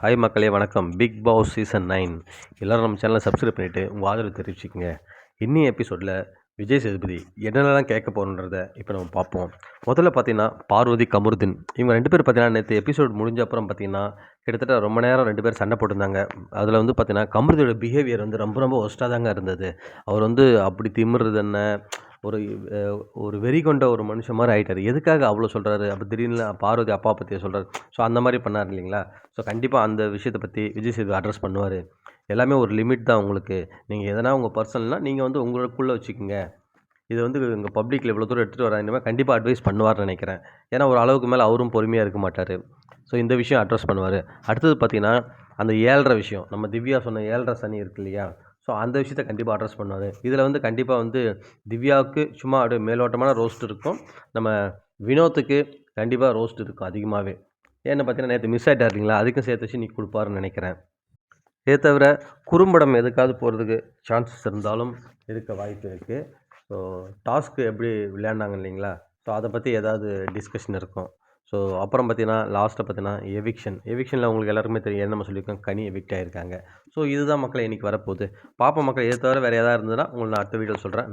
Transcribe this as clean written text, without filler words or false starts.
Hi மக்களே வணக்கம். Big Boss season 9 எல்லோரும் நம்ம சேனலை சப்ஸ்கிரைப் பண்ணிவிட்டு உங்கள் ஆதரவு தெரிவிச்சுக்கோங்க. இன்னி எபிசோடில் விஜய் சேதுபதி என்னென்னலாம் கேட்க போகிறோன்றதை இப்போ நம்ம பார்ப்போம். முதல்ல பார்த்தீங்கன்னா பார்வதி கமருதீன் இவங்க 2 பேர் பார்த்தீங்கன்னா நேற்று எபிசோட் முடிஞ்ச அப்புறம் பார்த்தீங்கன்னா கிட்டத்தட்ட ரொம்ப நேரம் 2 பேர் சண்டை போட்டிருந்தாங்க. அதில் வந்து பார்த்தீங்கன்னா கமருதியோட பிஹேவியர் வந்து ரொம்ப ரொம்ப ஒஸ்ட்டாக தாங்க இருந்தது. அவர் வந்து அப்படி திமிர்றது என்ன, ஒரு ஒரு வெறி கொண்ட ஒரு மனுஷன் மாதிரி ஆகிட்டார். எதுக்காக அவ்வளோ சொல்கிறாரு, அப்போ திடீர்னு பார்வதி அப்பா பற்றி சொல்கிறாரு. ஸோ அந்த மாதிரி பண்ணார் இல்லைங்களா. ஸோ கண்டிப்பாக அந்த விஷயத்தை பற்றி விஜய் சேதுபதி அட்ரஸ் பண்ணுவார். எல்லாமே ஒரு லிமிட் தான் உங்களுக்கு. நீங்கள் எதனா உங்கள் பர்சனல்னால் நீங்கள் வந்து உங்களுக்குள்ளே வச்சுக்கோங்க. இது வந்து உங்கள் பப்ளிக்கில் இவ்வளோ தூரம் எடுத்துகிட்டு வர இனிமேல் கண்டிப்பாக அட்வைஸ் பண்ணுவார்னு நினைக்கிறேன். ஏன்னா ஒரு அளவுக்கு மேலே அவரும் பொறுமையாக இருக்க மாட்டார். ஸோ இந்த விஷயம் அட்ரஸ் பண்ணுவார். அடுத்தது பார்த்திங்கன்னா அந்த 7.5 விஷயம், நம்ம திவ்யா சொன்ன 7.5 சனி இருக்கு இல்லையா. ஸோ அந்த விஷயத்த கண்டிப்பாக அட்ரஸ் பண்ணுவார். இதில் வந்து கண்டிப்பாக வந்து திவ்யாவுக்கு சும்மா அப்படியே மேலோட்டமான ரோஸ்ட் இருக்கும். நம்ம வினோத்துக்கு கண்டிப்பாக ரோஸ்ட் இருக்கும் அதிகமாகவே. ஏன்னு பார்த்தீங்கன்னா நேற்று மிஸ் ஆகிட்டார் இல்லைங்களா, அதுக்கும் சேர்த்து வச்சு நீ கொடுப்பாருன்னு நினைக்கிறேன். இதை தவிர குறும்படம் எதுக்காவது போகிறதுக்கு சான்சஸ் இருந்தாலும் இருக்க வாய்ப்பு இருக்குது. ஸோ டாஸ்க்கு எப்படி விளையாண்டாங்க இல்லைங்களா, ஸோ அதை பற்றி ஏதாவது டிஸ்கஷன் இருக்கும். ஸோ அப்புறம் பார்த்தீங்கன்னா லாஸ்ட்டில் பார்த்தீங்கன்னா எவிக்ஷனில் உங்களுக்கு எல்லாருக்குமே தெரியும் நம்ம சொல்லியிருக்கோம், கனி எவிக்ட் ஆகியிருக்காங்க. ஸோ இதுதான் மக்களை இன்றைக்கி வரப்போகுது. பார்ப்போம் மக்கள். இதை தவிர வேறு எதாவது இருந்ததுன்னா உங்களுக்கு நான் அடுத்த வீடியோ சொல்கிறேன்.